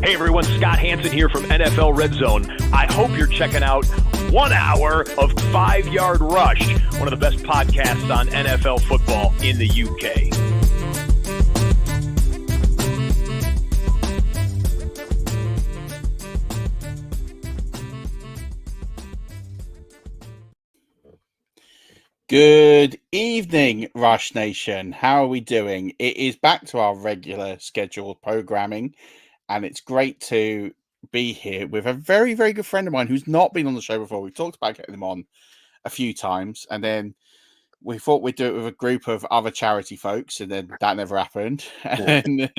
Hey everyone, Scott Hansen here from NFL Red Zone. I hope you're checking out 1 hour of 5 Yard Rush, one of the best podcasts on NFL football in the UK. Good evening, Rush Nation. How are we doing? It is back to our regular scheduled programming, and it's great to be here with a very, very good friend of mine who's not been on the show before. We've talked about getting him on a few times, and then we thought we'd do it with a group of other charity folks, and then that never happened. And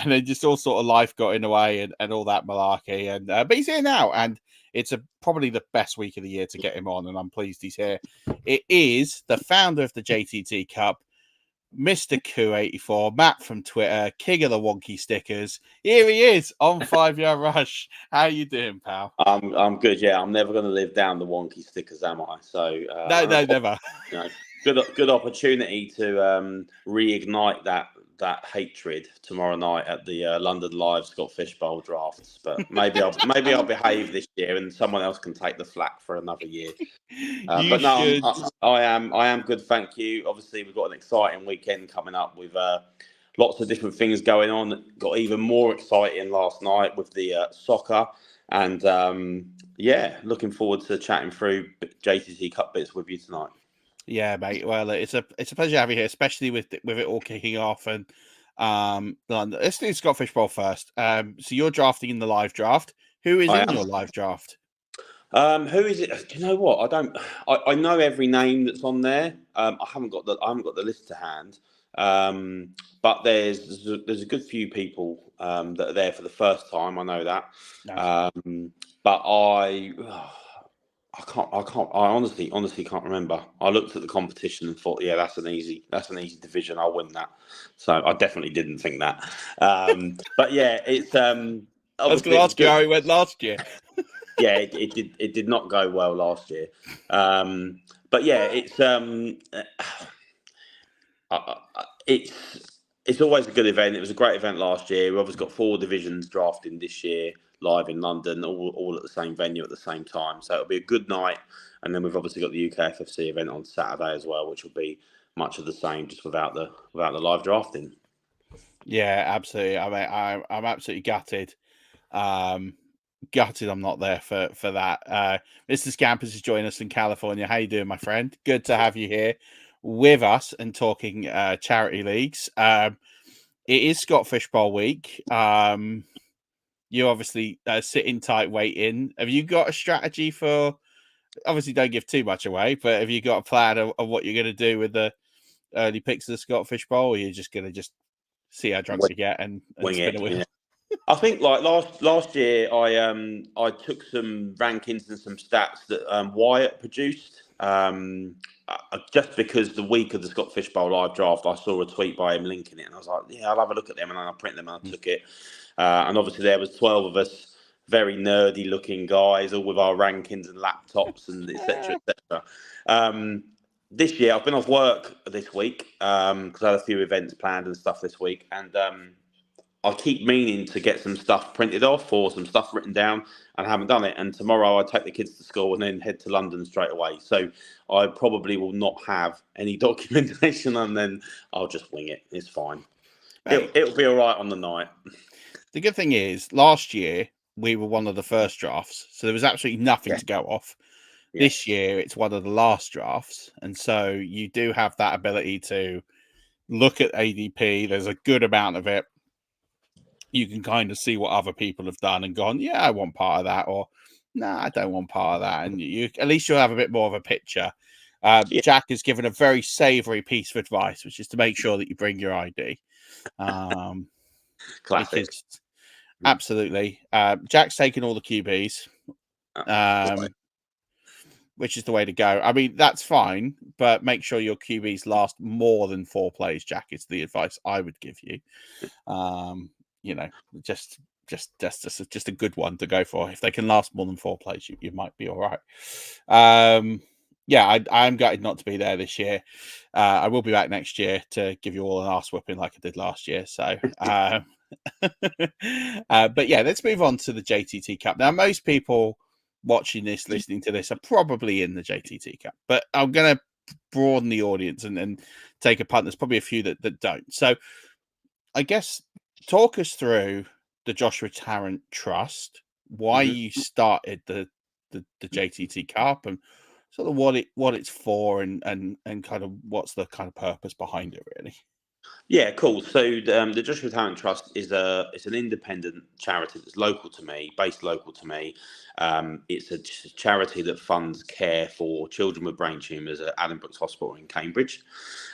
then just all sort of life got in the way and all that malarkey. And but he's here now, and it's probably the best week of the year to get him on, and I'm pleased he's here. It is the founder of the JTT Cup, Mr. Q84, Matt from Twitter, king of the wonky stickers. Here he is on 5 Yard Rush. How you doing, pal? I'm good. Yeah, I'm never going to live down the wonky stickers, am I? So no, never. Good opportunity to reignite that hatred tomorrow night at the London Live Scott Fish Bowl drafts. But maybe I'll behave this year, and someone else can take the flak for another year. But no, I am good. Thank you. Obviously, we've got an exciting weekend coming up with lots of different things going on. Got even more exciting last night with the soccer, and looking forward to chatting through JTT Cup bits with you tonight. Yeah, mate. Well, it's a pleasure to have you here, especially with it all kicking off. And let's do Scott Fish Bowl first. So you're drafting in the live draft. Who is in your live draft? Who is it? Do you know what? I know every name that's on there. I haven't got the list to hand. But there's a good few people that are there for the first time. I know that. Nice. But I honestly can't remember. I looked at the competition and thought, yeah, that's an easy division. I'll win that. So I definitely didn't think that. But yeah, it's. I was going to ask you how it went last year. Yeah, it did not go well last year. But yeah, it's always a good event. It was a great event last year. We've obviously got 4 divisions drafting this year, live in London, all at the same venue at the same time. So it'll be a good night. And then we've obviously got the UKFFC event on Saturday as well, which will be much of the same, just without the live drafting. Yeah, absolutely. I mean, I'm absolutely gutted. Gutted I'm not there for that. Mr. Scampers is joining us in California. How you doing, my friend? Good to have you here with us and talking charity leagues. It is Scott Fish Bowl week. You obviously sitting tight, waiting. Have you got a strategy for? Obviously, don't give too much away, but have you got a plan of what you're going to do with the early picks of the Scott Fish Bowl? Or you're just going to just see how drunk you get and wing spin it? a wheel? Yeah. I think like last year, I took some rankings and some stats that Wyatt produced. Just because the week of the Scott Fish Bowl live draft, I saw a tweet by him linking it, and I was like, yeah, I'll have a look at them, and then I print them and I took it. And obviously there was 12 of us, very nerdy looking guys, all with our rankings and laptops and etc. This year I've been off work this week because I had a few events planned and stuff this week, and I keep meaning to get some stuff printed off or some stuff written down, and I haven't done it. And tomorrow I take the kids to school and then head to London straight away. So I probably will not have any documentation, and then I'll just wing it. It's fine. It'll be all right on the night. The good thing is, last year we were one of the first drafts, so there was absolutely nothing to go off. Yeah. This year it's one of the last drafts, and so you do have that ability to look at ADP. There's a good amount of it. You can kind of see what other people have done and gone, yeah, I want part of that, or no, I don't want part of that. And you at least you'll have a bit more of a picture. Jack has given a very savoury piece of advice, which is to make sure that you bring your ID. Classic. Absolutely. Jack's taken all the QBs, which is the way to go. I mean, that's fine, but make sure your QBs last more than 4 plays, Jack, is the advice I would give you. Just a good one to go for. If they can last more than 4 plays, you might be all right. I'm gutted not to be there this year. I will be back next year to give you all an arse whipping like I did last year. So But yeah, let's move on to the JTT Cup. Now, most people watching this, listening to this, are probably in the JTT Cup, but I'm going to broaden the audience and take a punt. There's probably a few that don't. So I guess talk us through the Joshua Tarrant Trust, why you started the JTT Cup, and sort of what it's for, and kind of what's the kind of purpose behind it, really. Yeah, cool. So the Joshua Talent Trust is it's an independent charity that's local to me, based local to me. It's a charity that funds care for children with brain tumours at Addenbrooke's Hospital in Cambridge.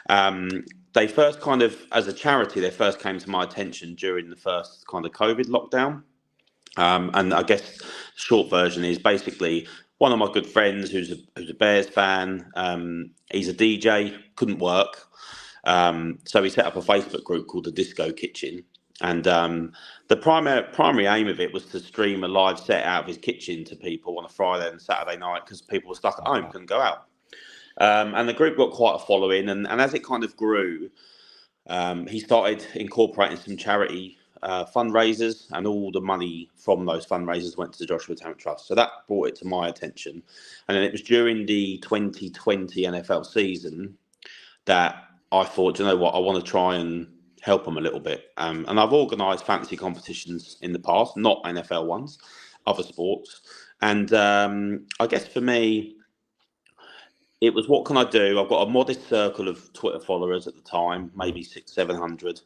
They first kind of, as a charity, they first came to my attention during the first kind of COVID lockdown. And I guess short version is basically one of my good friends who's a Bears fan. He's a DJ, couldn't work. So he set up a Facebook group called the Disco Kitchen, and the primary aim of it was to stream a live set out of his kitchen to people on a Friday and Saturday night because people were stuck at home, couldn't go out. And the group got quite a following, and as it kind of grew, he started incorporating some charity fundraisers, and all the money from those fundraisers went to the Joshua Tarrant Trust. So that brought it to my attention, and then it was during the 2020 NFL season that I thought, you know what, I want to try and help them a little bit. And I've organised fantasy competitions in the past, not NFL ones, other sports. And I guess for me, it was, what can I do? I've got a modest circle of Twitter followers at the time, maybe 600-700.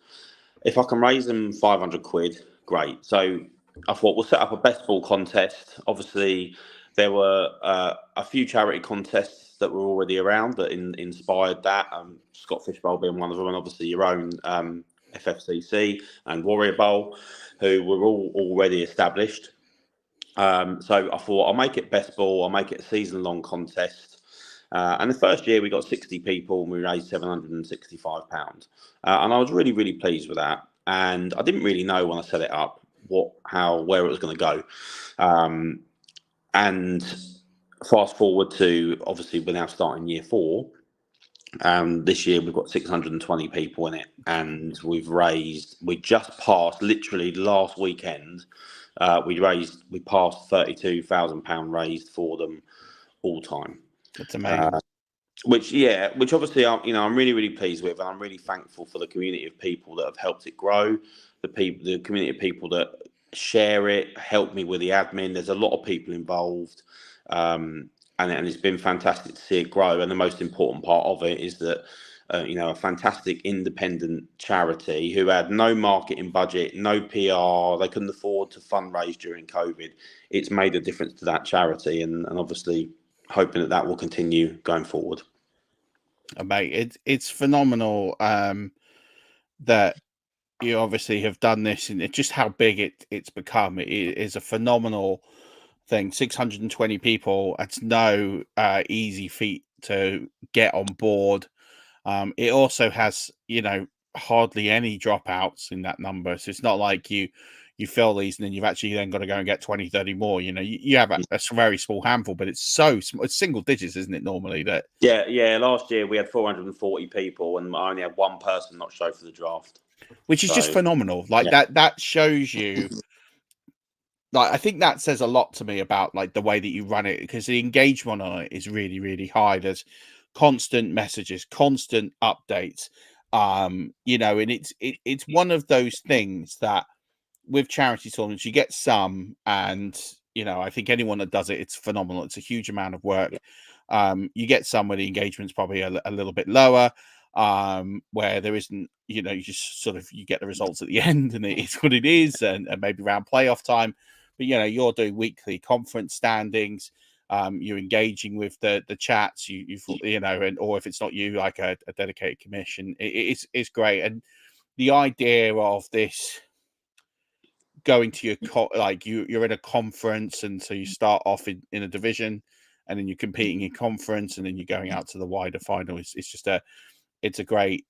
If I can raise them 500 quid, great. So I thought we'll set up a best ball contest. Obviously, there were a few charity contests that were already around that inspired that. Scott Fishbowl being one of them, and obviously your own FFCC and Warrior Bowl, who were all already established. So I thought I'll make it best ball. I'll make it a season-long contest. And the first year we got 60 people and we raised £765. And I was really, really pleased with that. And I didn't really know when I set it up where it was going to go. And fast forward to, obviously, we're now starting year 4. This year we've got 620 people in it, and we just passed, literally last weekend, we passed £32,000 raised for them all time. That's amazing. Which obviously I'm really, really pleased with, and I'm really thankful for the community of people that have helped it grow, the community of people that share it, help me with the admin. There's a lot of people involved, and it's been fantastic to see it grow. And the most important part of it is that a fantastic independent charity who had no marketing budget, no PR, they couldn't afford to fundraise during COVID. It's made a difference to that charity, and obviously hoping that will continue going forward. Mate, it's phenomenal that you obviously have done this, and just how big it's become. It is a phenomenal thing. 620 people. It's no easy feat to get on board. It also has, hardly any dropouts in that number. So it's not like you fill these and then you've actually then got to go and get 20, 30 more. You have a very small handful, but it's so small. It's single digits, isn't it, normally? That Yeah. Last year we had 440 people, and I only had one person not show for the draft, which is just phenomenal. That shows you. I think that says a lot to me about the way that you run it, because the engagement on it is really, really high. There's constant messages, constant updates. And it's one of those things that with charity tournaments you get some, and I think anyone that does it, it's phenomenal. It's a huge amount of work. You get some where the engagement's probably a little bit lower, where there isn't, you just sort of, you get the results at the end and it's what it is, and maybe around playoff time. But you're doing weekly conference standings. You're engaging with the chats. Or if it's not you, like a dedicated commission, it's great. And the idea of this going to your you're in a conference, and so you start off in a division, and then you're competing in conference, and then you're going out to the wider final. It's a great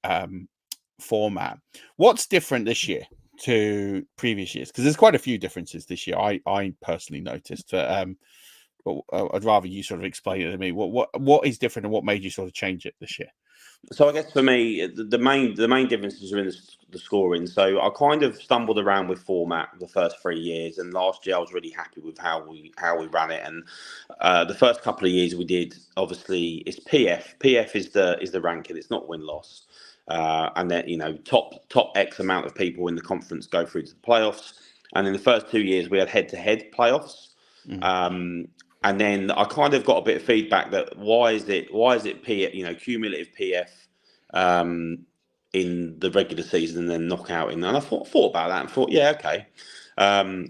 format. What's different this year to previous years? Because there's quite a few differences this year. I personally noticed, but I'd rather you sort of explain it to me. What is different, and what made you sort of change it this year? So I guess for me, the main differences are in the scoring. So I kind of stumbled around with format the first 3 years, and last year I was really happy with how we ran it. And the first couple of years we did, obviously, it's PF. PF is the ranking. It's not win loss. And then top X amount of people in the conference go through to the playoffs. And in the first 2 years we had head-to-head playoffs. And then I kind of got a bit of feedback that why is it PF, cumulative PF in the regular season and then knockout in. And I thought about that and thought, yeah, okay.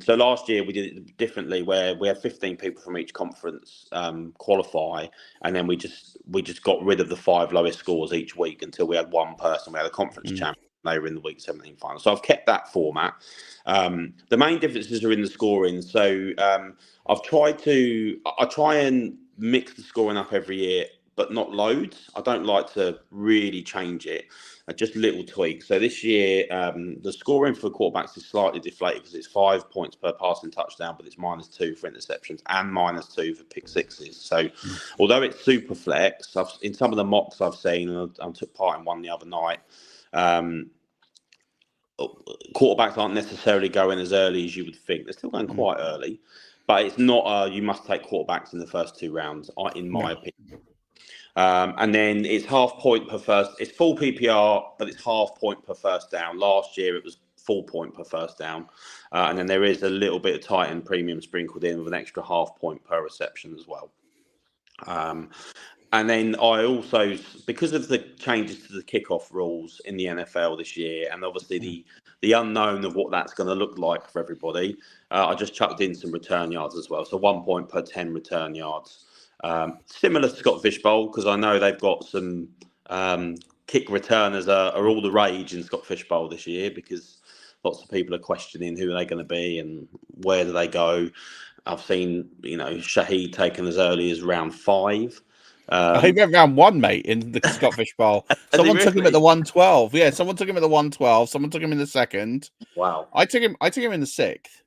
So last year we did it differently, where we had 15 people from each conference qualify, and then we just got rid of the 5 lowest scores each week until we had one person. We had a conference champion. They were in the week 17 final. So I've kept that format. The main differences are in the scoring. So I try and mix the scoring up every year, but not loads. I don't like to really change it. Just little tweaks. So this year, the scoring for quarterbacks is slightly deflated because it's 5 points per passing touchdown, but it's -2 for interceptions and -2 for pick sixes. So although it's super flex, in some of the mocks I've seen, and I took part in one the other night, quarterbacks aren't necessarily going as early as you would think. They're still going quite early, but it's not you must take quarterbacks in the first 2 rounds, in my opinion. And then it's half point per first. It's full PPR, but it's half point per first down. Last year it was full point per first down, and then there is a little bit of tight end premium sprinkled in with an extra half point per reception as well. And then I also, because of the changes to the kickoff rules in the NFL this year, and obviously the unknown of what that's going to look like for everybody, I just chucked in some return yards as well. So 1 point per 10 return yards. Similar to Scott Fish Bowl, because I know they've got some kick returners are all the rage in Scott Fish Bowl this year, because lots of people are questioning who are they going to be and where do they go. I've seen Shaheed taken as early as round 5. He went round 1, mate, in the Scott Fish Bowl. Someone took him at the 112. Yeah, someone took him at the 112. Someone took him in the 2nd. Wow. I took him in the 6th.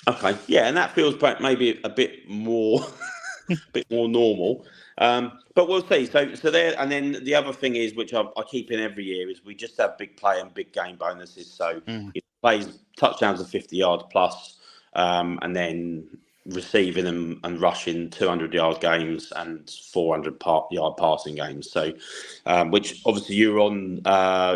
Okay, yeah, and that feels maybe a bit more, normal. But we'll see. So there, and then the other thing is, which I keep in every year, is we just have big play and big game bonuses. So it plays touchdowns of 50 yards plus, and then receiving and rushing 200-yard games and 400-yard passing games. So, which obviously you were on,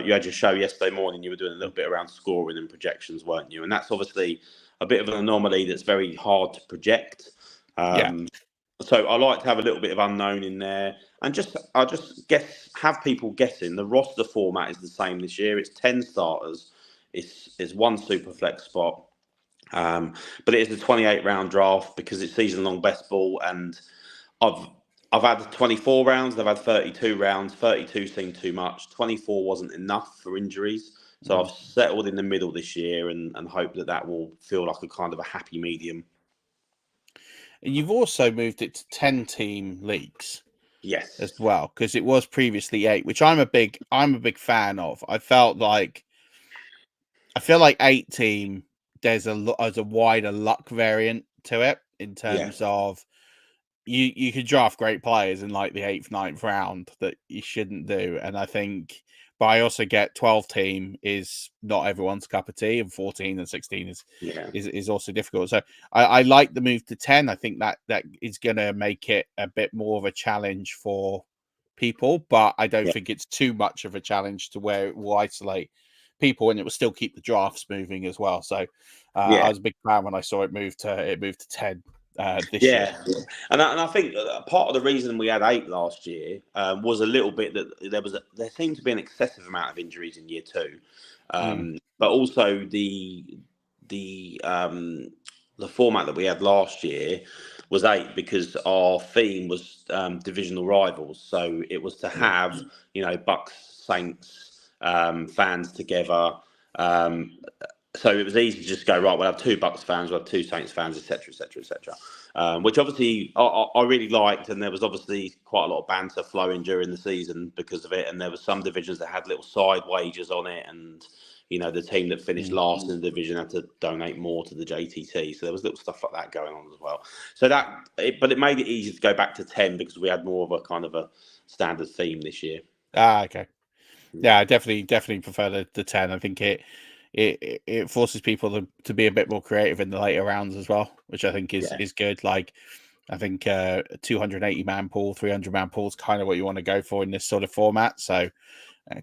you had your show yesterday morning. You were doing a little bit around scoring and projections, weren't you? And that's obviously a bit of an anomaly that's very hard to project. So I like to have a little bit of unknown in there, and I just have people guessing. The roster format is the same this year. It's 10 starters. It's 1 super flex spot. But it is a 28-round draft because it's season-long best ball, and I've had 24 rounds. I've had 32 rounds. 32 seemed too much. 24 wasn't enough for injuries, so I've settled in the middle this year and hope that will feel like a kind of a happy medium. And you've also moved it to 10-team leagues, yes, as well, because it was previously 8, which I'm a big fan of. I feel like 8-team. There's a wider luck variant to it in terms of you could draft great players in like the 8th, 9th round that you shouldn't do. And I think, but I also get 12-team is not everyone's cup of tea, and 14 and 16 is also difficult. So I like the move to 10. I think that is going to make it a bit more of a challenge for people, but I don't think it's too much of a challenge to where it will isolate people, and it will still keep the drafts moving as well. So I was a big fan when I saw it moved to 10 this year. And I think part of the reason we had 8 last year was a little bit that there seemed to be an excessive amount of injuries in year 2, but also the format that we had last year was 8 because our theme was divisional rivals. So it was to have Bucks, Saints fans together. So it was easy to just go, right, we'll have 2 Bucks fans, we'll have 2 Saints fans, etc., etc., etc. Which obviously I really liked, and there was obviously quite a lot of banter flowing during the season because of it, and there were some divisions that had little side wagers on it, and the team that finished last in the division had to donate more to the JTT, so there was little stuff like that going on as well. So but it made it easy to go back to 10 because we had more of a kind of a standard theme this year. Okay. Yeah, I definitely prefer the 10. I think it forces people to be a bit more creative in the later rounds as well, which I think is good. Like, I think a 280 man pool, 300 man pool is kind of what you want to go for in this sort of format. So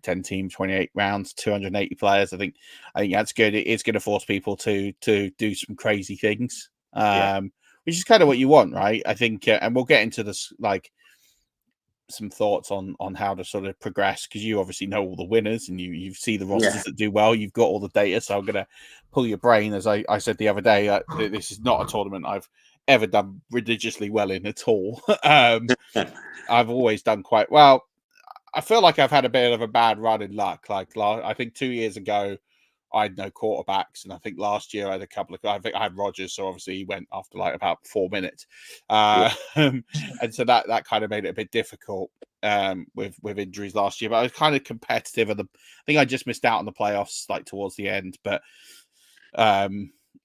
10 teams, 28 rounds, 280 players. I think that's good. It is going to force people to do some crazy things, which is kind of what you want, right? I think, and we'll get into this, like, some thoughts on how to sort of progress, because you obviously know all the winners and you see the rosters that do well. You've got all the data, so I'm going to pull your brain. As I said the other day, this is not a tournament I've ever done religiously well in at all. I've always done quite well. I feel like I've had a bit of a bad run in luck. Like, I think 2 years ago, I had no quarterbacks, and I think last year I had a couple of. I think I had Rodgers, so obviously he went after like about 4 minutes, and so that kind of made it a bit difficult with injuries last year. But I was kind of competitive, and I think I just missed out on the playoffs like towards the end. But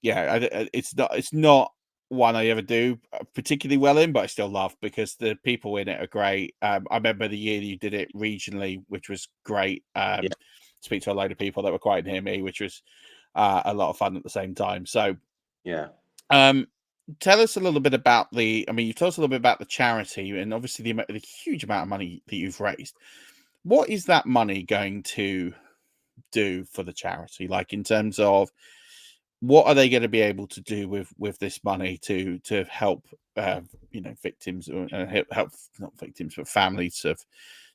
it's not one I ever do particularly well in, but I still love because the people in it are great. I remember the year you did it regionally, which was great. Speak to a load of people that were quite near me, which was a lot of fun at the same time. So, tell us a little bit about you told us a little bit about the charity and obviously the huge amount of money that you've raised. What is that money going to do for the charity? Like, in terms of what are they going to be able to do with this money to help victims, help not victims but families of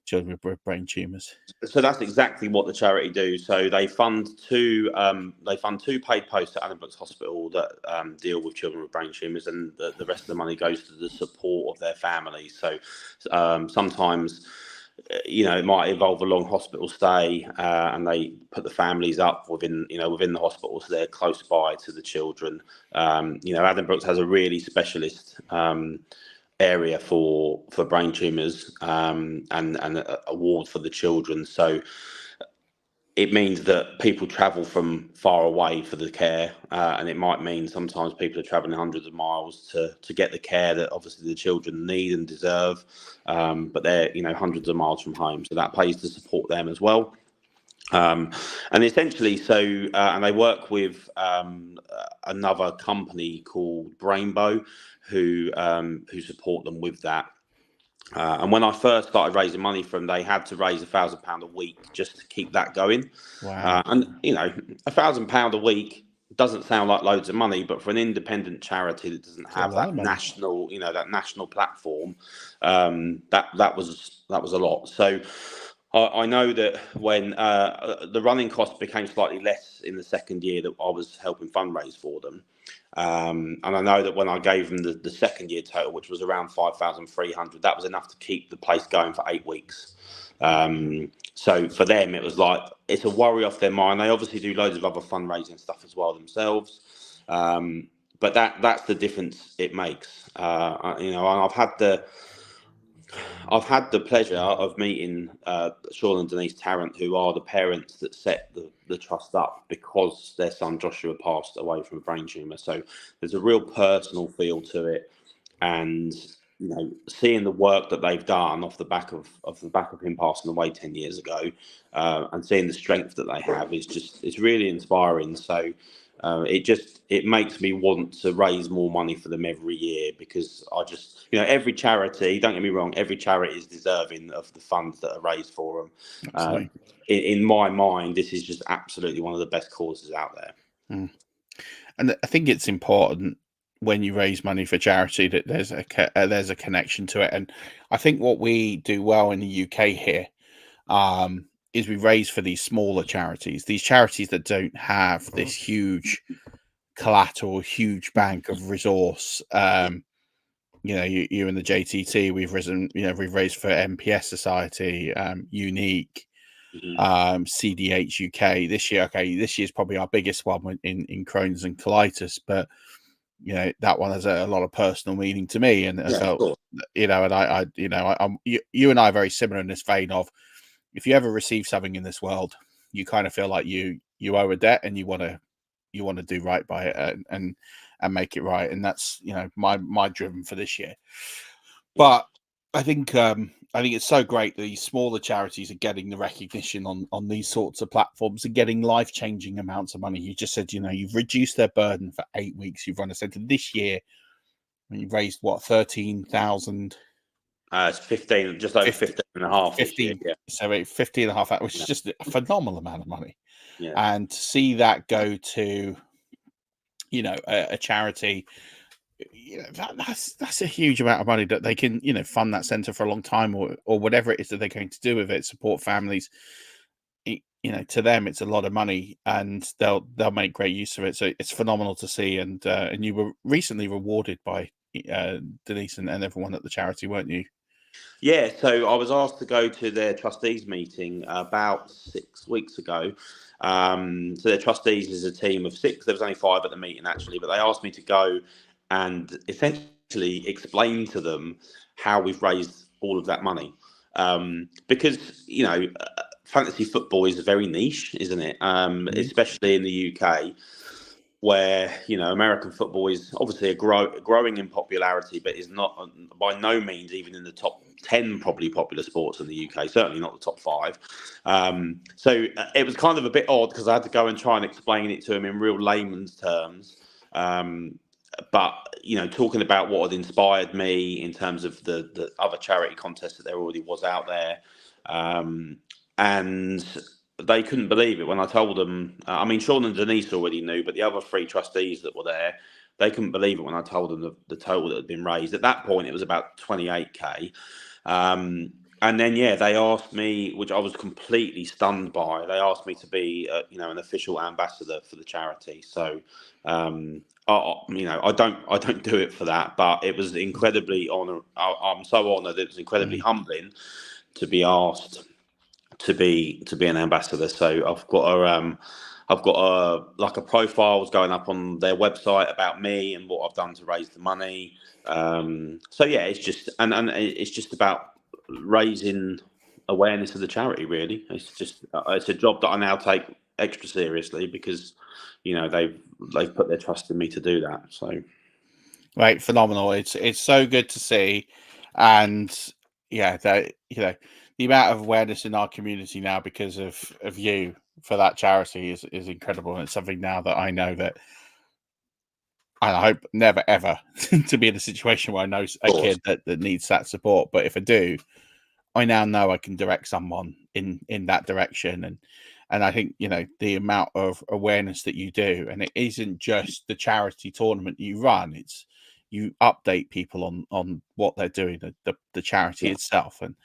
children with brain tumors? So that's exactly what the charity do. So they fund two paid posts at Adam Brooks Hospital that deal with children with brain tumours, and the rest of the money goes to the support of their families. So sometimes, it might involve a long hospital stay, and they put the families up within the hospital, so they're close by to the children. Adam Brooks has a really specialist area for brain tumours, and a ward for the children. So it means that people travel from far away for the care, and it might mean sometimes people are travelling hundreds of miles to get the care that obviously the children need and deserve, but they're hundreds of miles from home, so that pays to support them as well. And essentially, and they work with another company called Brainbow, who support them with that. And when I first started raising money for them, they had to raise £1,000 a week just to keep that going. Wow. And £1,000 a week doesn't sound like loads of money, but for an independent charity that doesn't have that national platform, that was a lot. So I know that when the running costs became slightly less in the second year that I was helping fundraise for them, and I know that when I gave them the second year total, which was around 5,300, that was enough to keep the place going for 8 weeks. So for them, it was like, it's a worry off their mind. They obviously do loads of other fundraising stuff as well themselves, but that's the difference it makes. And I've had the pleasure of meeting Sean and Denise Tarrant, who are the parents that set the trust up because their son Joshua passed away from a brain tumour. So there's a real personal feel to it, and seeing the work that they've done off the back of him passing away 10 years ago, and seeing the strength that they have it's really inspiring. So it makes me want to raise more money for them every year, because I just, every charity, don't get me wrong, every charity is deserving of the funds that are raised for them. In my mind, this is just absolutely one of the best causes out there. And I think it's important when you raise money for charity that there's a connection to it. And I think what we do well in the UK here is we raise for these smaller charities, these charities that don't have this huge collateral, huge bank of resource. You and the JTT, we've raised for MPS Society, Unique, CDH UK this year. Okay, this year's probably our biggest one in Crohn's and colitis, but that one has a lot of personal meaning to me, and I felt, and you and I are very similar in this vein of, if you ever receive something in this world, you kind of feel like you owe a debt, and you want to do right by it and make it right. And that's my driven for this year. But I think I think it's so great that these smaller charities are getting the recognition on these sorts of platforms and getting life-changing amounts of money. You just said, you've reduced their burden for 8 weeks. You've run a centre this year, and you've raised, 13,000? It's 15, just over 15 and a half 15, this year. So 15 and a half, which is just a phenomenal amount of money. Yeah. And to see that go to, a charity, that's a huge amount of money that they can, fund that centre for a long time, or whatever it is that they're going to do with it, support families. To them, it's a lot of money, and they'll make great use of it. So it's phenomenal to see. And you were recently rewarded by Denise and everyone at the charity, weren't you? Yeah, so I was asked to go to their trustees meeting about 6 weeks ago. So their trustees is a team of 6. There was only 5 at the meeting, actually, but they asked me to go and essentially explain to them how we've raised all of that money. Because, fantasy football is very niche, isn't it? Especially in the UK, where American football is obviously growing in popularity, but is not by no means even in the top 10 probably popular sports in the UK. Certainly not the top 5. So it was kind of a bit odd because I had to go and try and explain it to him in real layman's terms. But talking about what had inspired me in terms of the other charity contest that there already was out there, and they couldn't believe it when I told them. Sean and Denise already knew, but the other 3 trustees that were there, they couldn't believe it when I told them the total that had been raised. At that point, it was about 28k. And then, they asked me, which I was completely stunned by. They asked me to be, an official ambassador for the charity. So, I don't do it for that, but it was incredibly honoured. I'm so honoured. It was incredibly humbling to be asked to be an ambassador. So I've got a profiles going up on their website about me and what I've done to raise the money. So it's just and it's just about raising awareness of the charity. Really, it's a job that I now take extra seriously because they've put their trust in me to do that. So right, phenomenal. It's so good to see, and the amount of awareness in our community now because of you for that charity is incredible. And it's something now that I know that, and I hope never ever to be in a situation where I know a kid that needs that support. But if I do, I now know I can direct someone in that direction. And I think, the amount of awareness that you do, and it isn't just the charity tournament you run, it's you update people on what they're doing, the charity itself. And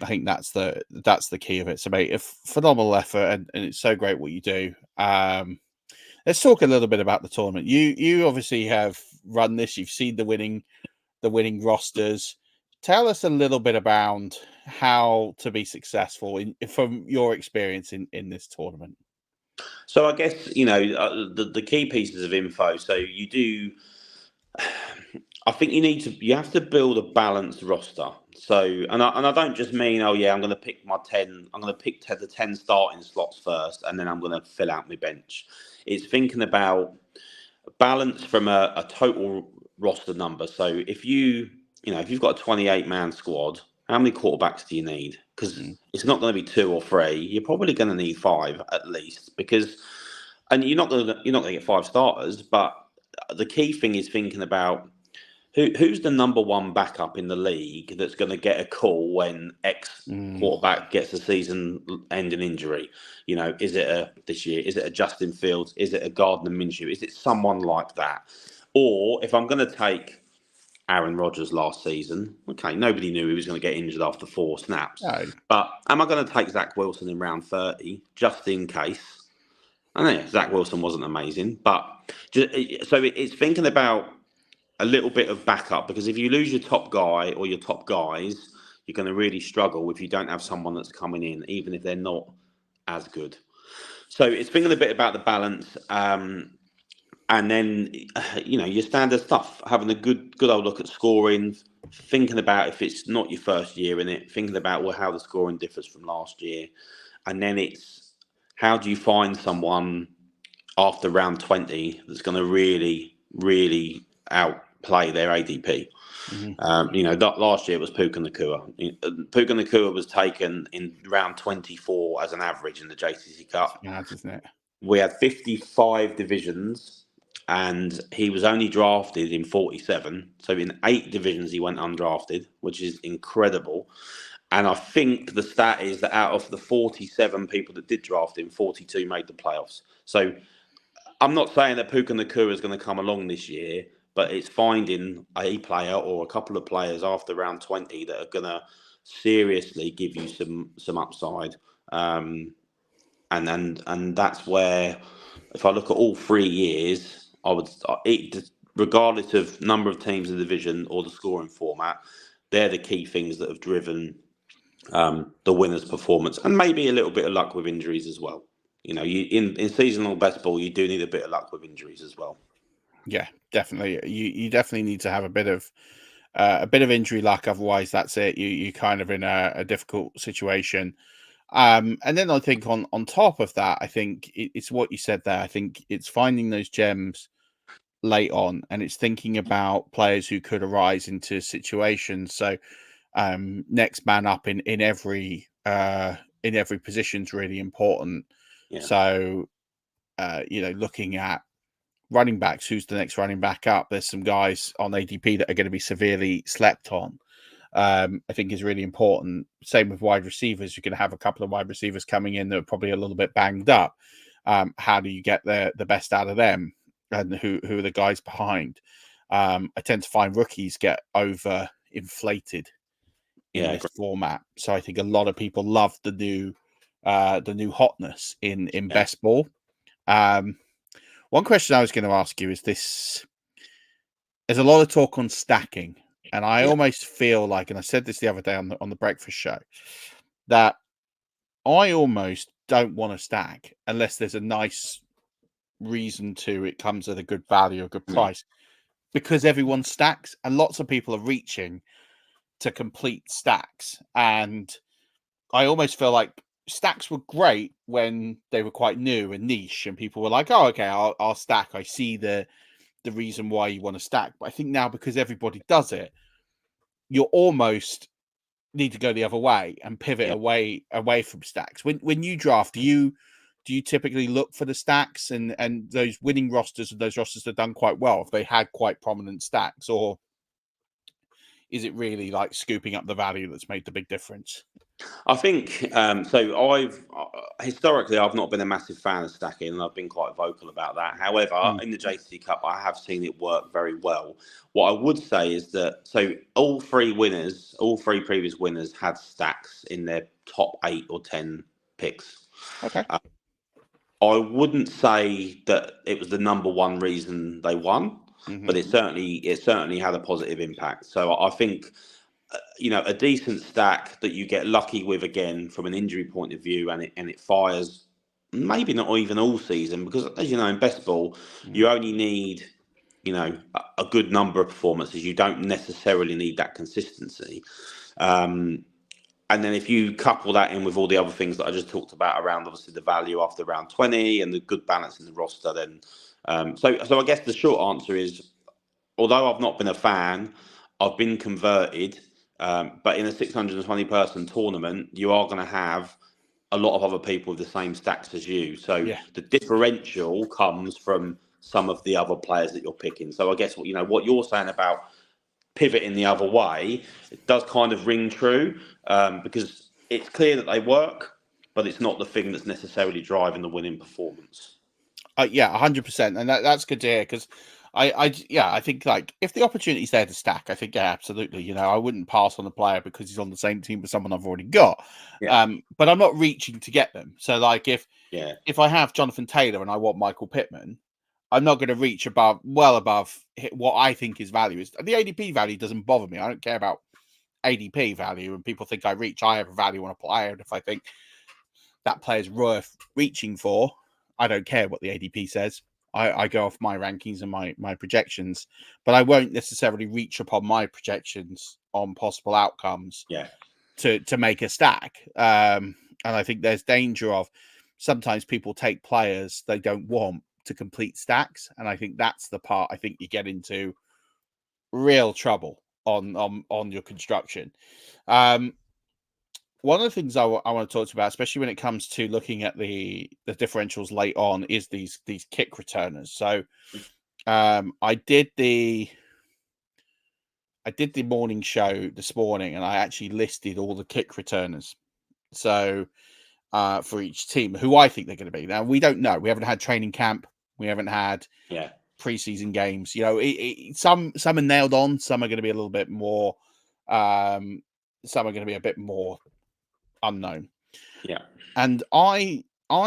I think that's the key of it. So, mate, a phenomenal effort, and it's so great what you do. Let's talk a little bit about the tournament. You obviously have run this. You've seen the winning rosters. Tell us a little bit about how to be successful from your experience in this tournament. So I guess the key pieces of info. So you do. I think you have to build a balanced roster. So, and I don't just mean, I'm going to pick my 10. I'm going to pick the 10 starting slots first, and then I'm going to fill out my bench. It's thinking about balance from a total roster number. So if you've got a 28-man squad, how many quarterbacks do you need? Because it's not going to be 2 or 3. You're probably going to need 5 at least, and you're not going to get 5 starters. But the key thing is thinking about who's the number 1 backup in the league that's going to get a call when X quarterback gets a season-ending injury. Is it this year? Is it a Justin Fields? Is it a Gardner Minshew? Is it someone like that? Or if I'm going to take Aaron Rodgers last season, okay, nobody knew he was going to get injured after 4 snaps. No. But am I going to take Zach Wilson in round 30 just in case? I know Zach Wilson wasn't amazing, but so it's thinking about a little bit of backup, because if you lose your top guy or your top guys, you're going to really struggle if you don't have someone that's coming in, even if they're not as good. So it's thinking a bit about the balance, and then your standard stuff, having a good old look at scoring, thinking about if it's not your first year in it, thinking about how the scoring differs from last year, and then it's how do you find someone after round 20 that's going to really play their ADP. Last year it was Puka Nakua. Puka Nakua was taken in round 24 as an average in the JTT Cup. It's mad, isn't it? We had 55 divisions, and he was only drafted in 47. So in 8 divisions, he went undrafted, which is incredible. And I think the stat is that out of the 47 people that did draft him, 42 made the playoffs. So I'm not saying that Puka Nakua is going to come along this year, but it's finding a player or a couple of players after round 20 that are going to seriously give you some upside. And that's where, if I look at all 3 years, regardless of number of teams in the division or the scoring format, they're the key things that have driven the winner's performance, and maybe a little bit of luck with injuries as well. In seasonal best ball, you do need a bit of luck with injuries as well. Yeah, definitely. You definitely need to have a bit of injury luck. Otherwise, that's it. You're kind of in a difficult situation. And then I think on top of that, I think it's what you said there. I think it's finding those gems late on, and it's thinking about players who could arise into situations. So next man up in every position is really important. Yeah. So looking at running backs, who's the next running back up? There's some guys on ADP that are going to be severely slept on. I think is really important. Same with wide receivers. You're going to have a couple of wide receivers coming in that are probably a little bit banged up. How do you get the best out of them? And who are the guys behind? I tend to find rookies get over inflated in this format. So I think a lot of people love the new hotness in best ball. One question I was going to ask you is this: there's a lot of talk on stacking. And I almost feel like, and I said this the other day on the breakfast show, that I almost don't want to stack unless there's a nice reason to. It comes at a good value, a good price, because everyone stacks, and lots of people are reaching to complete stacks. And I almost feel like stacks were great when they were quite new and niche, and people were like, "Oh, okay, I'll stack. I see the reason why you want to stack." But I think now, because everybody does it, you almost need to go the other way and pivot away from stacks. When you draft, do you typically look for the stacks and those winning rosters, and those rosters that have done quite well, if they had quite prominent stacks, or is it really like scooping up the value that's made the big difference? I think so. Historically I've not been a massive fan of stacking, and I've been quite vocal about that. However, in the JTT Cup, I have seen it work very well. What I would say is that all 3 previous winners had stacks in their top 8 or 10 picks. Okay. I wouldn't say that it was the number one reason they won, but it certainly had a positive impact. So I think, a decent stack that you get lucky with, again, from an injury point of view, and it fires, maybe not even all season, because as you know, in best ball, you only need, a good number of performances. You don't necessarily need that consistency. And then if you couple that in with all the other things that I just talked about around, obviously, the value after round 20 and the good balance in the roster, then so I guess the short answer is, although I've not been a fan, I've been converted. But in a 620 person tournament, you are going to have a lot of other people with the same stacks as you. So the differential comes from some of the other players that you're picking. So I guess what you're saying about pivoting the other way, it does kind of ring true, because it's clear that they work, but it's not the thing that's necessarily driving the winning performance. 100%, and that's good to hear, because I think, like, if the opportunity's there to stack, I think absolutely. I wouldn't pass on a player because he's on the same team with someone I've already got. But I'm not reaching to get them. So, like, if I have Jonathan Taylor and I want Michael Pittman, I'm not going to reach above what I think his value is. The ADP value doesn't bother me. I don't care about ADP value, and people think I reach. I have a value on a player, and if I think that player's worth reaching for, I don't care what the ADP says. I go off my rankings and my projections, but I won't necessarily reach upon my projections on possible outcomes to make a stack. And I think there's danger of sometimes people take players they don't want to complete stacks. And I think that's the part I think you get into real trouble on your construction. One of the things I want to talk about, especially when it comes to looking at the differentials late on, is these kick returners. So I did the morning show this morning, and I actually listed all the kick returners. So for each team, who I think they're going to be. Now, we don't know. We haven't had training camp. We haven't had preseason games. You know, some are nailed on. Some are going to be a little bit more. Some are going to be a bit more unknown. Yeah. And I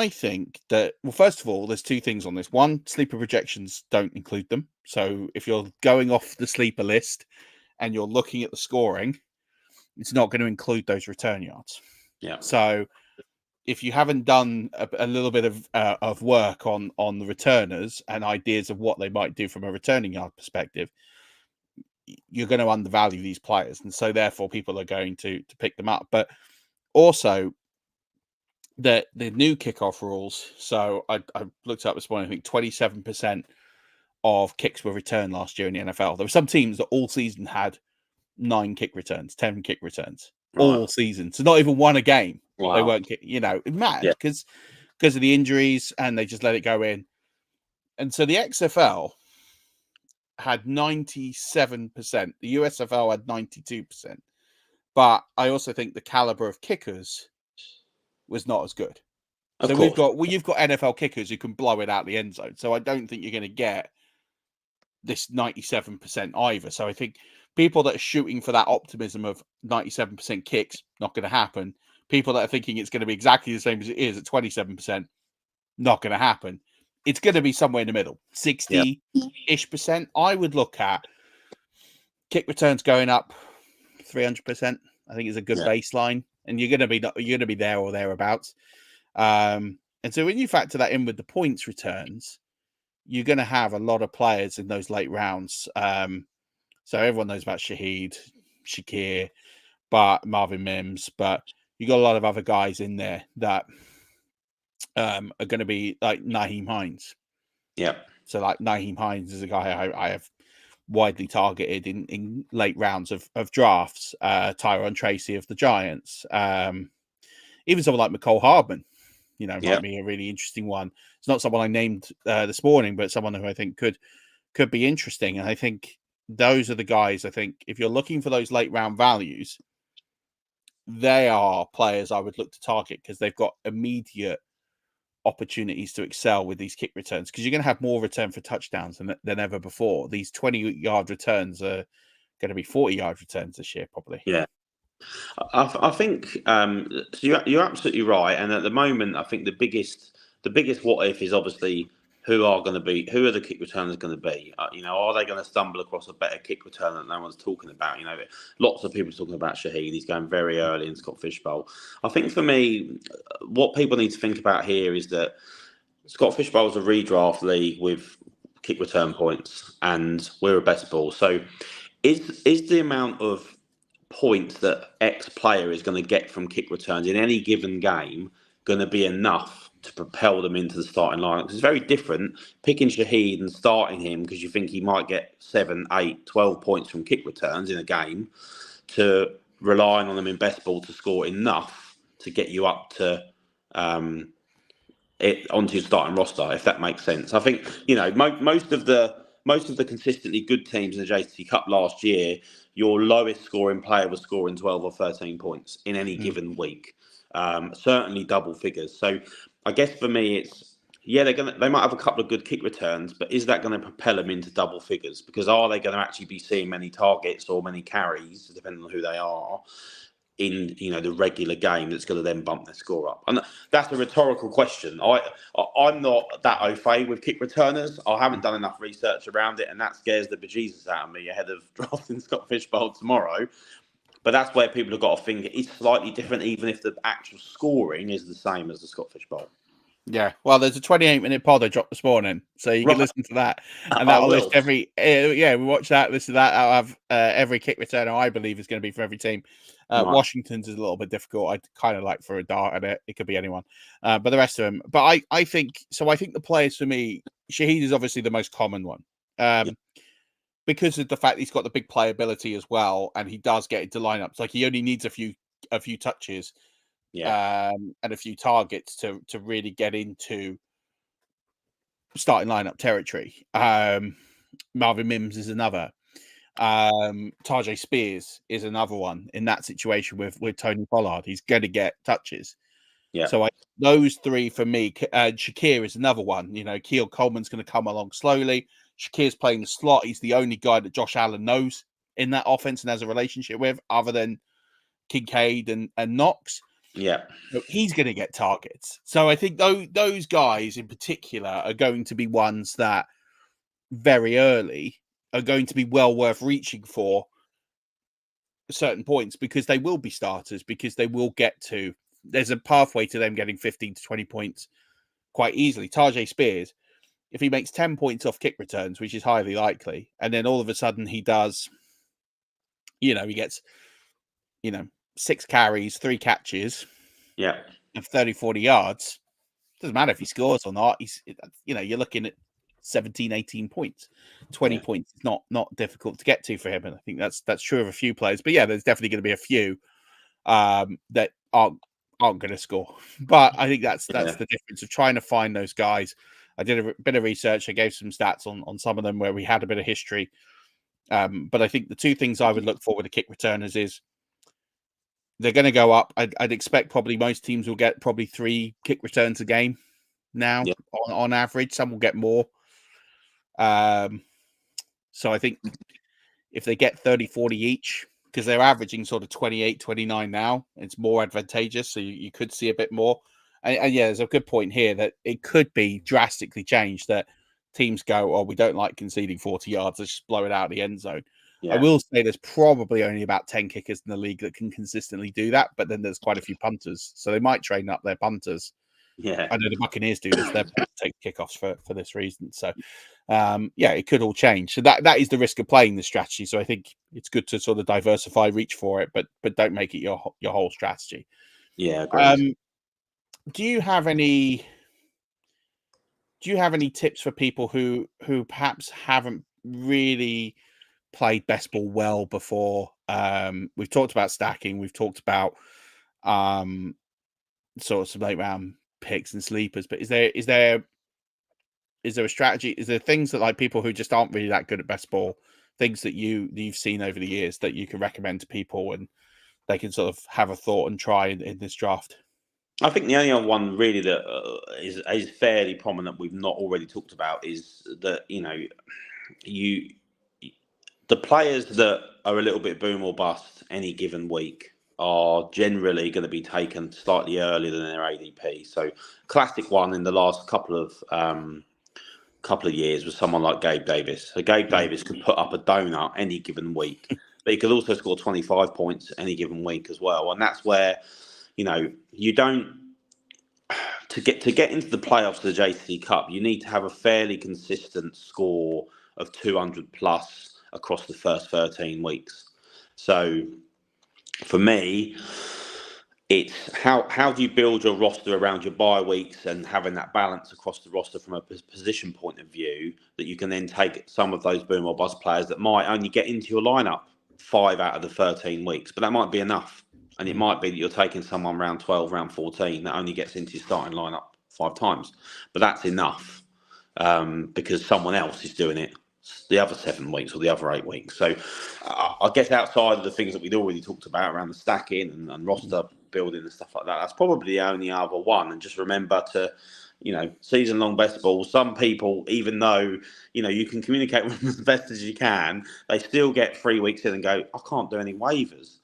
think that, well, first of all, there's two things on this. One, sleeper projections don't include them. So if you're going off the sleeper list and you're looking at the scoring, it's not going to include those return yards. Yeah. So if you haven't done a little bit of work on the returners and ideas of what they might do from a returning yard perspective, you're going to undervalue these players. And so therefore people are going to pick them up. But also the new kickoff rules. So I looked up this morning, I think 27% of kicks were returned last year in the NFL. There were some teams that all season had 9 kick returns, 10 kick returns all season. So not even one a game. Wow. They weren't, mad because of the injuries, and they just let it go in. And so the XFL had 97%. The USFL had 92%. But I also think the caliber of kickers was not as good. So you've got NFL kickers who can blow it out the end zone. So I don't think you're going to get this 97% either. So I think people that are shooting for that optimism of 97% kicks, not going to happen. People that are thinking it's going to be exactly the same as it is at 27%, not going to happen. It's going to be somewhere in the middle, 60-ish percent. I would look at kick returns going up 300%. I think is a good baseline, and you're going to be there or thereabouts. And so when you factor that in with the points returns, you're going to have a lot of players in those late rounds. So everyone knows about Shaheed, Shakir, but Marvin Mims, but you got a lot of other guys in there that are going to be like Naheem Hines. Yeah. So like Naheem Hines is a guy I have widely targeted in late rounds of drafts. Tyrone Tracy of the Giants. Even someone like McCole Hardman, might be a really interesting one. It's not someone I named this morning, but someone who I think could be interesting. And I think those are the guys, I think, if you're looking for those late round values, they are players I would look to target because they've got immediate opportunities to excel with these kick returns, because you're going to have more return for touchdowns than ever before. These 20-yard returns are going to be 40-yard returns this year, probably. Yeah. I think so you're absolutely right. And at the moment, I think the biggest what if is obviously who are the kick returners going to be? Are they going to stumble across a better kick return that no one's talking about? Lots of people are talking about Shaheed. He's going very early in Scott Fishbowl. I think for me, what people need to think about here is that Scott Fishbowl is a redraft league with kick return points, and we're a best ball. So is the amount of points that X player is going to get from kick returns in any given game going to be enough to propel them into the starting lineup? It's very different picking Shaheed and starting him because you think he might get 7, 8, 12 points from kick returns in a game, to relying on them in best ball to score enough to get you up to onto your starting roster, if that makes sense. I think most of the consistently good teams in the JTT Cup last year, your lowest scoring player was scoring 12 or 13 points in any given week. Certainly double figures. So I guess for me, it's they might have a couple of good kick returns, but is that going to propel them into double figures? Because are they going to actually be seeing many targets or many carries, depending on who they are, in the regular game that's going to then bump their score up? And that's a rhetorical question. I'm not that au fait with kick returners. I haven't done enough research around it, and that scares the bejesus out of me ahead of drafting Scott Fishbowl tomorrow. But that's where people have got to think it's slightly different, even if the actual scoring is the same as the Scott Fishbowl. Yeah, well, there's a 28-minute pod I dropped this morning, so you can listen to that, and that'll list every. We watch that, listen to that. I'll have every kick returner I believe is going to be for every team. Washington's is a little bit difficult. I'd kind of like for a dart at it. It could be anyone, but the rest of them. But I think so. I think the players for me, Shaheed is obviously the most common one. because of the fact he's got the big playability as well, and he does get into lineups. Like he only needs a few touches, and a few targets to really get into starting lineup territory. Marvin Mims is another. Tajay Spears is another one in that situation with Tony Pollard. He's going to get touches. Yeah. So those three for me. Shakir is another one. You know, Keel Coleman's going to come along slowly. Shakir's playing the slot. He's the only guy that Josh Allen knows in that offense and has a relationship with, other than Kincaid and Knox. Yeah. So he's going to get targets. So I think those guys in particular are going to be ones that very early are going to be well worth reaching for certain points, because they will be starters, because they will get to, there's a pathway to them getting 15 to 20 points quite easily. Tajay Spears, if he makes 10 points off kick returns, which is highly likely, and then all of a sudden he does, he gets, 6 carries, 3 catches, and 30-40 yards. Doesn't matter if he scores or not. He's, you're looking at 17, 18 points, 20 points. It's not difficult to get to for him. And I think that's true of a few players. But yeah, there's definitely going to be a few that aren't going to score. But I think that's the difference of trying to find those guys. I did a bit of research. I gave some stats on some of them where we had a bit of history. But I think the two things I would look for with the kick returners is they're going to go up. I'd expect probably most teams will get probably 3 kick returns a game now on average. Some will get more. So I think if they get 30-40 each, because they're averaging sort of 28-29 now, it's more advantageous. So you could see a bit more. And yeah, there's a good point here that it could be drastically changed, that teams go, oh, we don't like conceding 40 yards. Let's just blow it out of the end zone. Yeah. I will say there's probably only about 10 kickers in the league that can consistently do that, but then there's quite a few punters. So they might train up their punters. Yeah. I know the Buccaneers do this. They're take kickoffs for this reason. So, it could all change. So that is the risk of playing this strategy. So I think it's good to sort of diversify, reach for it, but don't make it your whole strategy. Yeah, agreed. Do you have any tips for people who perhaps haven't really played best ball well before? We've talked about stacking. We've talked about sort of some late round picks and sleepers. But is there a strategy? Is there things that, like, people who just aren't really that good at best ball, things that you've seen over the years that you can recommend to people and they can sort of have a thought and try in this draft? I think the only other one really that is fairly prominent we've not already talked about is that the players that are a little bit boom or bust any given week are generally going to be taken slightly earlier than their ADP. So, classic one in the last couple of years was someone like Gabe Davis. So Gabe Davis could put up a donut any given week, but he could also score 25 points any given week as well. And that's where, you don't, to get into the playoffs of the JTT Cup, you need to have a fairly consistent score of 200 plus across the first 13 weeks. So for me, it's how do you build your roster around your bye weeks and having that balance across the roster from a position point of view, that you can then take some of those boom or bust players that might only get into your lineup 5 out of the 13 weeks, but that might be enough. And it might be that you're taking someone round 12, round 14 that only gets into your starting lineup 5 times. But that's enough because someone else is doing it the other 7 weeks or the other 8 weeks. So I guess outside of the things that we'd already talked about around the stacking and roster building and stuff like that, that's probably the only other one. And just remember to, season-long best ball, some people, even though, you can communicate with them as best as you can, they still get 3 weeks in and go, I can't do any waivers.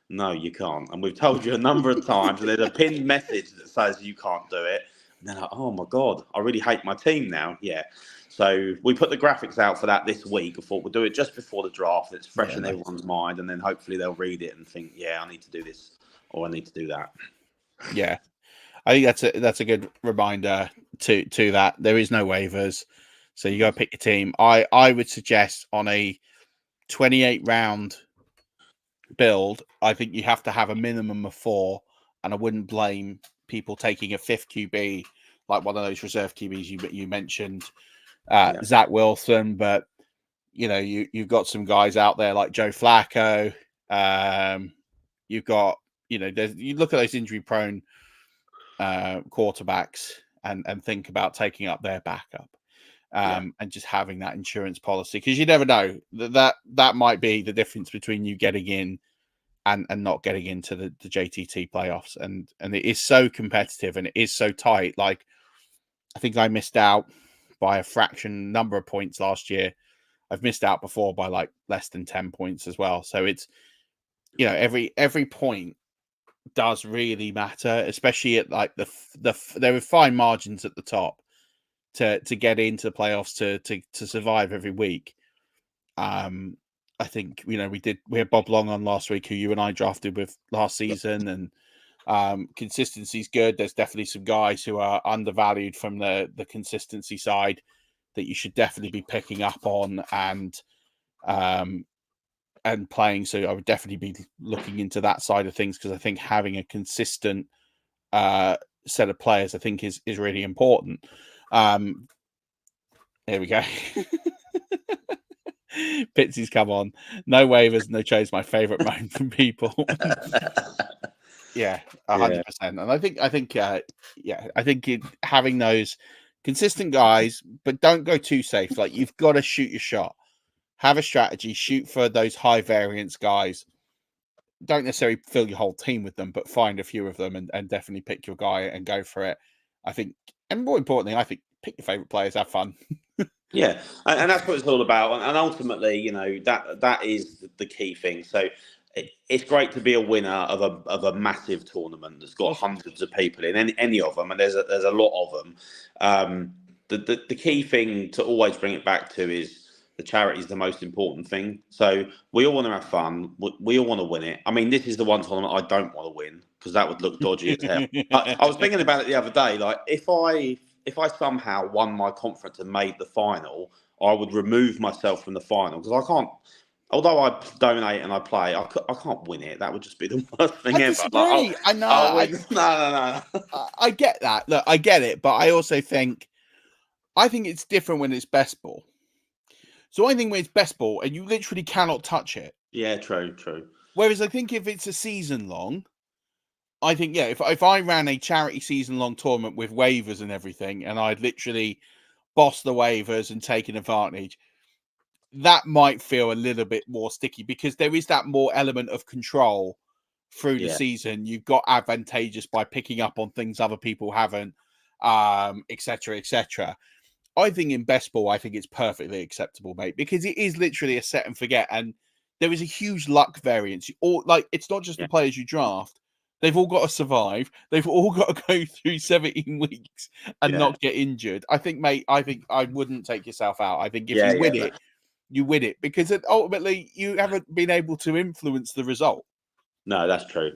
No, you can't. And we've told you a number of times, and there's a pinned message that says you can't do it. And they're like, oh my God, I really hate my team now. Yeah. So we put the graphics out for that this week. I thought we'll do it just before the draft. It's fresh in everyone's mind. And then hopefully they'll read it and think, yeah, I need to do this or I need to do that. Yeah. I think that's a good reminder to that. There is no waivers. So you got to pick your team. I would suggest on a 28 round build, I think you have to have a minimum of 4, and I wouldn't blame people taking a 5th QB, like one of those reserve QBs you mentioned, Zach Wilson. But you've got some guys out there like Joe Flacco. You've got, you look at those injury prone quarterbacks and think about taking up their backup. And just having that insurance policy, because you never know that might be the difference between you getting in and not getting into the JTT playoffs. And it is so competitive and it is so tight. Like, I think I missed out by a fraction number of points last year. I've missed out before by like less than 10 points as well. So it's, every point does really matter, especially at like there are fine margins at the top to get into the playoffs to survive every week. I think we had Bob Long on last week, who you and I drafted with last season, and consistency is good. There's definitely some guys who are undervalued from the consistency side that you should definitely be picking up on and playing. So I would definitely be looking into that side of things, because I think having a consistent set of players, I think, is really important. There we go. Pitsy's come on. No waivers, no trades. My favorite moment from people. Yeah, 100%. And I think having those consistent guys, but don't go too safe. Like, you've got to shoot your shot. Have a strategy. Shoot for those high variance guys. Don't necessarily fill your whole team with them, but find a few of them and definitely pick your guy and go for it. I think, and more importantly, I think, pick your favorite players. Have fun. Yeah, and that's what it's all about. And ultimately, that is the key thing. So it's great to be a winner of a massive tournament that's got hundreds of people in any of them, and there's a lot of them. The key thing to always bring it back to is the charity is the most important thing. So we all want to have fun. We all want to win it. I mean, this is the one tournament I don't want to win, because that would look dodgy as hell. I was thinking about it the other day. Like, if I somehow won my conference and made the final, I would remove myself from the final, because I can't. Although I donate and I play, I can't win it. That would just be the worst thing ever. Disagree. I know. No. I get that. Look, I get it, but I also think it's different when it's best ball. So I think when it's best ball and you literally cannot touch it. Yeah, true. Whereas I think if it's a season long, I think, if I ran a charity season long tournament with waivers and everything, and I'd literally bossed the waivers and taken advantage, that might feel a little bit more sticky, because there is that more element of control through the season. You've got advantageous by picking up on things other people haven't, etc., etc. I think in best ball, I think it's perfectly acceptable, mate, because it is literally a set and forget, and there is a huge luck variance. It's not just the players you draft; they've all got to survive. They've all got to go through 17 weeks and not get injured. I think, mate. I think I wouldn't take yourself out. I think if you win it, you win it, because ultimately you haven't been able to influence the result. No, that's true.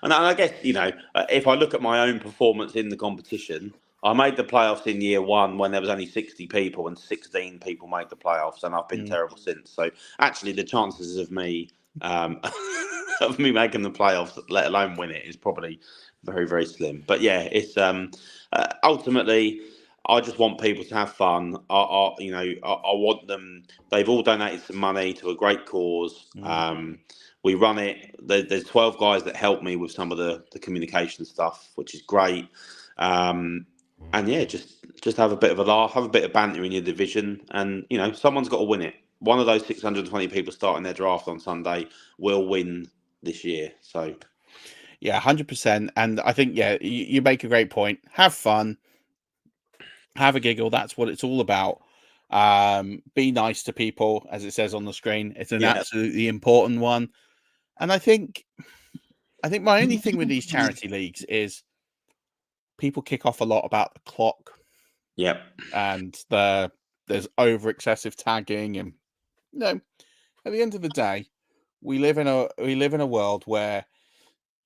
And I guess, if I look at my own performance in the competition, I made the playoffs in year one when there was only 60 people and 16 people made the playoffs, and I've been terrible since. So actually, the chances of me making the playoffs, let alone win it, is probably very, very slim. But yeah, it's ultimately, I just want people to have fun. I want them. They've all donated some money to a great cause. We run it. There's 12 guys that help me with some of the communication stuff, which is great. And yeah, just have a bit of a laugh, have a bit of banter in your division, and someone's got to win it. One of those 620 people starting their draft on Sunday will win this year. So yeah, 100%. And I think you make a great point. Have fun, have a giggle. That's what it's all about. Be nice to people, as it says on the screen. It's an absolutely important one. And I think my only thing with these charity leagues is people kick off a lot about the clock. Yep. And there's over excessive tagging, and at the end of the day, we live in a world where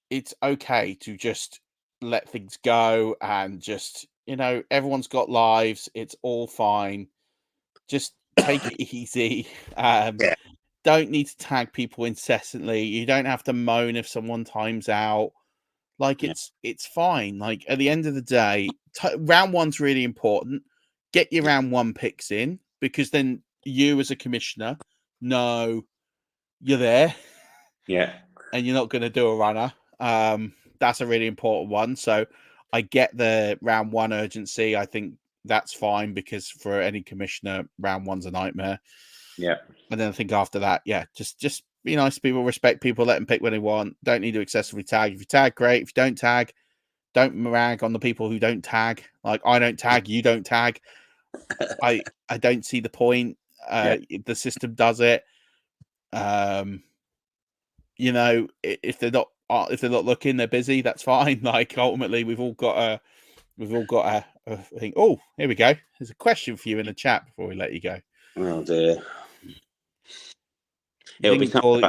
it's okay to just let things go, and just everyone's got lives. It's all fine. Just take it easy. Don't need to tag people incessantly. You don't have to moan if someone times out. Like, it's fine. Like, at the end of the day, round one's really important. Get your round one picks in, because then you as a commissioner know you're there. Yeah. And you're not going to do a runner. That's a really important one. So I get the round one urgency. I think that's fine because for any commissioner, round one's a nightmare. Yeah. And then I think after that, just be nice to people, respect people, let them pick when they want. Don't need to excessively tag. If you tag, great. If you don't tag, don't rag on the people who don't tag. Like I don't tag, you don't tag. I don't see the point. The system does it. If they're not looking, they're busy. That's fine. Like ultimately, we've all got a thing. Oh, here we go. There's a question for you in the chat before we let you go. Oh dear. It'll be something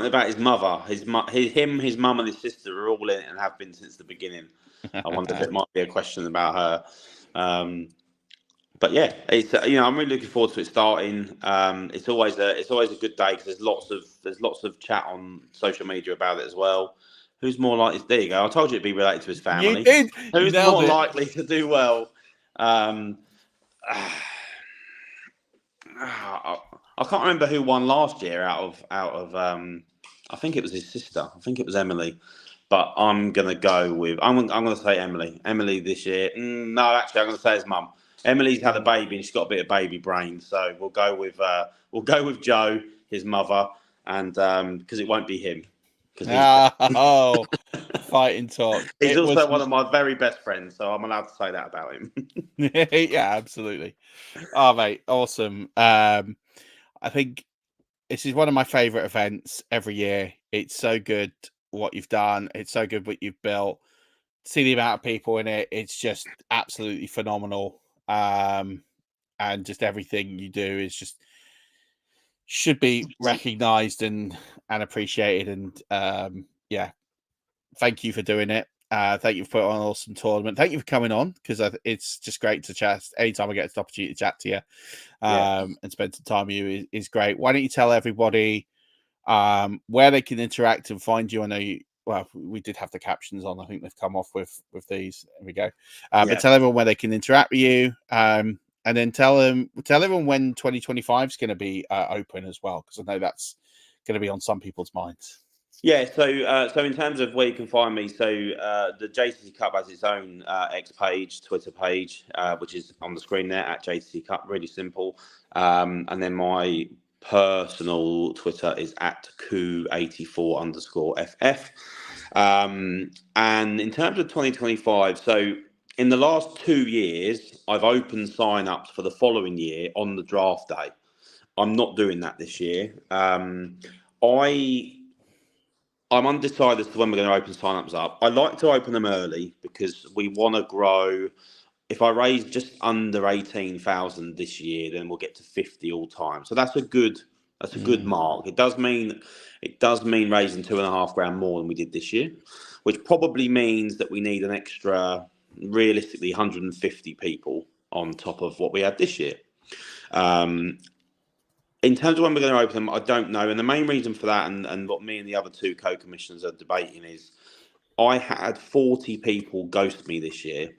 about his mother. His mum, and his sister are all in it and have been since the beginning. I wonder if it might be a question about her. But yeah, it's I'm really looking forward to it starting. It's always a good day because there's lots of chat on social media about it as well. Who's more likely? There you go. I told you it'd be related to his family. You did. Who's more likely to do well? I can't remember who won last year out of I think it was his sister. I think it was Emily. But I'm gonna go with I'm gonna say Emily. Emily this year. No, actually, I'm gonna say his mum. Emily's had a baby and she's got a bit of baby brain, so we'll go with Joe, his mother, and because it won't be him. Fighting talk. He's also one of my very best friends, so I'm allowed to say that about him. Yeah, absolutely. Oh, mate, awesome. I think this is one of my favorite events every year. It's so good what you've done. It's so good what you've built. See the amount of people in it. It's just absolutely phenomenal. And just everything you do is just should be recognized and appreciated. And thank you for doing it. Thank you for putting on an awesome tournament. Thank you for coming on because it's just great to chat. Anytime I get the opportunity to chat to you and spend some time with you is great. Why don't you tell everybody where they can interact and find you? I know we did have the captions on. I think they've come off with these. There we go. But tell everyone where they can interact with you. And then tell everyone when 2025 is going to be open as well, because I know that's going to be on some people's minds. Yeah, so in terms of where you can find me, so the JTT Cup has its own X page, Twitter page, which is on the screen there at JTT Cup. Really simple. And then my personal Twitter is at coup84_FF. And in terms of 2025, so in the last 2 years, I've opened sign-ups for the following year on the draft day. I'm not doing that this year. I'm undecided as to when we're going to open sign-ups up. I like to open them early because we want to grow. If I raise just under 18,000 this year, then we'll get to 50 all time. So that's a good mark. It does mean raising $2.5 more than we did this year, which probably means that we need an extra, realistically, 150 people on top of what we had this year. In terms of when we're going to open them, I don't know. And the main reason for that, and what me and the other two co-commissioners are debating, is I had 40 people ghost me this year.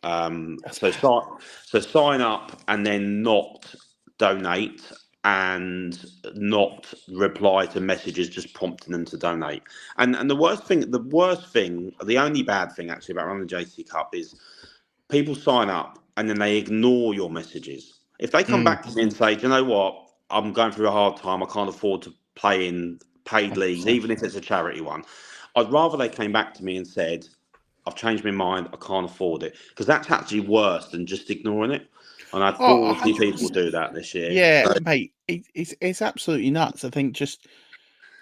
So sign up and then not donate and not reply to messages just prompting them to donate. And the worst thing, the only bad thing actually about running the JTT Cup is people sign up and then they ignore your messages. If they come back to me and say, do you know what? I'm going through a hard time. I can't afford to play in paid leagues, even if it's a charity one. I'd rather they came back to me and said, I've changed my mind. I can't afford it. Because that's actually worse than just ignoring it. And I had 40 people do that this year. Yeah, so, mate, it's absolutely nuts. I think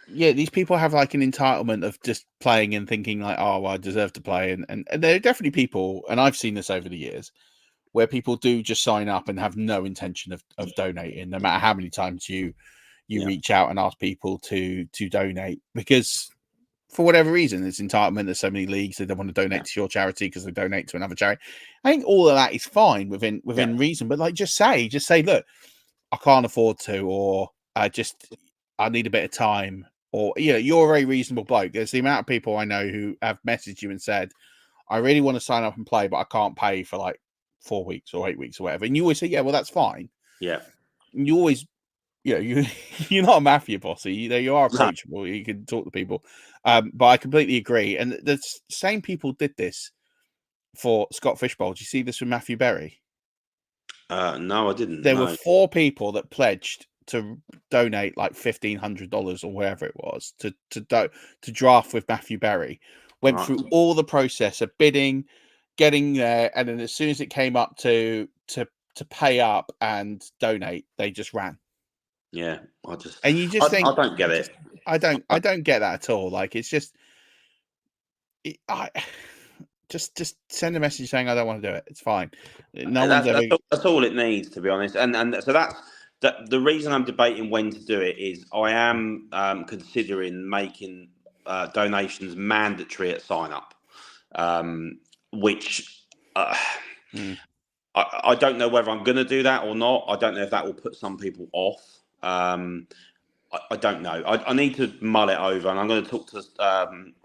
these people have like an entitlement of just playing and thinking like, oh, well, I deserve to play. And there are definitely people, and I've seen this over the years, where people do just sign up and have no intention of donating, no matter how many times you reach out and ask people to donate, because for whatever reason, it's entitlement. There's so many leagues they don't want to donate to your charity because they donate to another charity. I think all of that is fine within reason, but like just say, look, I can't afford to, or I need a bit of time, or you're a very reasonable bloke. There's the amount of people I know who have messaged you and said, I really want to sign up and play, but I can't pay for like 4 weeks or 8 weeks or whatever. And you always say, yeah, well, that's fine. Yeah. you always, you're not a mafia bossy. You are approachable. You can talk to people. But I completely agree. And the same people did this for Scott Fishbowl. Did you see this with Matthew Berry? No, I didn't. There no. were 4 people that pledged to donate like $1,500 or wherever it was to draft with Matthew Berry. Went Right. through all the process of bidding, getting there, and then as soon as it came up to pay up and donate, they just ran. Yeah, And you just think, I don't get it. I don't get that at all. Like, it's just, just send a message saying I don't want to do it. It's fine. No one's ever. That's all it needs, to be honest. And so that's the reason I'm debating when to do it is I am considering making donations mandatory at sign up, which I don't know whether I'm going to do that or not. I don't know if that will put some people off. I don't know. I need to mull it over, and I'm going to talk to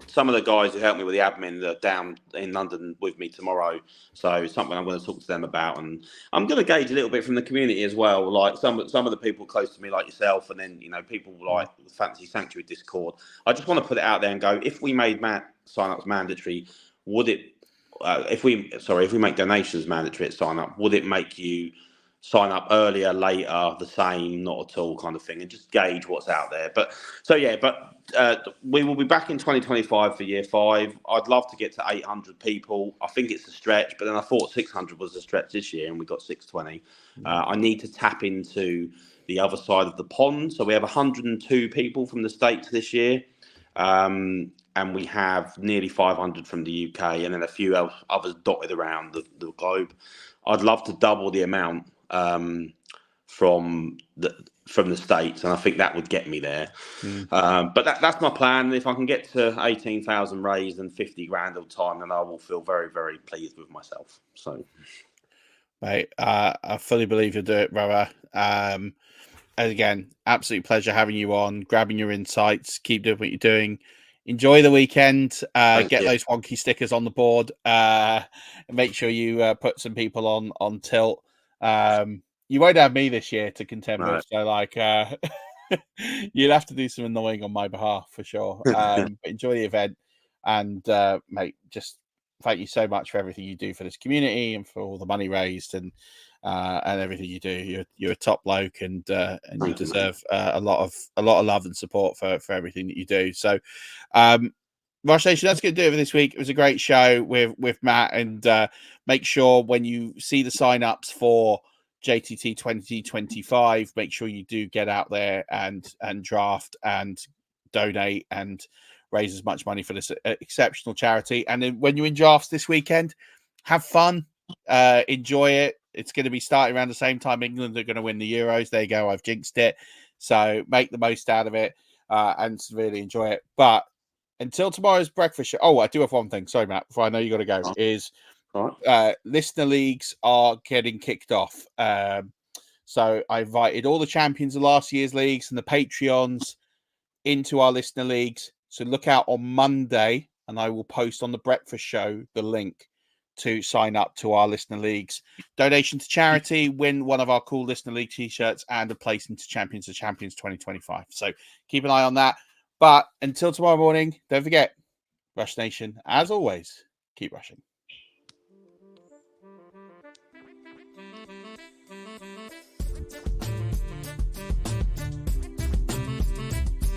some of the guys who help me with the admin that are down in London with me tomorrow. So it's something I'm going to talk to them about, and I'm going to gauge a little bit from the community as well. Like some of the people close to me, like yourself, and then people like the Fantasy Sanctuary Discord. I just want to put it out there and go: if we made sign-ups mandatory, would it? If we make donations mandatory at sign up, would it make you sign up earlier, later, the same, not at all, kind of thing, and just gauge what's out there? But we will be back in 2025 for year 5. I'd love to get to 800 people. I think it's a stretch, but then I thought 600 was a stretch this year, and we got 620. I need to tap into the other side of the pond. So we have 102 people from the States this year. And we have nearly 500 from the UK, and then a few others dotted around the globe. I'd love to double the amount from the States, and I think that would get me there. But that's my plan. If I can get to 18,000 raised and 50 grand all time, then I will feel very, very pleased with myself. So, mate, I fully believe you'll do it, brother. And again, absolute pleasure having you on, grabbing your insights. Keep doing what you're doing. Enjoy the weekend. Get those wonky stickers on the board. And make sure you put some people on tilt. You won't have me this year to contend with, so you'll have to do some annoying on my behalf for sure. But enjoy the event, and mate, just thank you so much for everything you do for this community and for all the money raised and everything you do. You're a top bloke, and you deserve a lot of love and support for everything that you do. So, Rush Nation, that's going to do it for this week. It was a great show with Matt, and make sure when you see the sign-ups for JTT 2025, make sure you do get out there and draft and donate and raise as much money for this exceptional charity. And then when you're in drafts this weekend, have fun, enjoy it. It's going to be starting around the same time England are going to win the Euros. There you go, I've jinxed it. So make the most out of it and really enjoy it. But until tomorrow's breakfast show. Oh, I do have one thing. Sorry, Matt, before I know you got to go. Is listener leagues are getting kicked off. So I invited all the champions of last year's leagues and the Patreons into our listener leagues. So look out on Monday, and I will post on the breakfast show the link to sign up to our listener leagues. Donation to charity, win one of our cool listener league t-shirts, and a place into Champions of Champions 2025. So keep an eye on that. But until tomorrow morning, don't forget, Rush Nation, as always, keep rushing.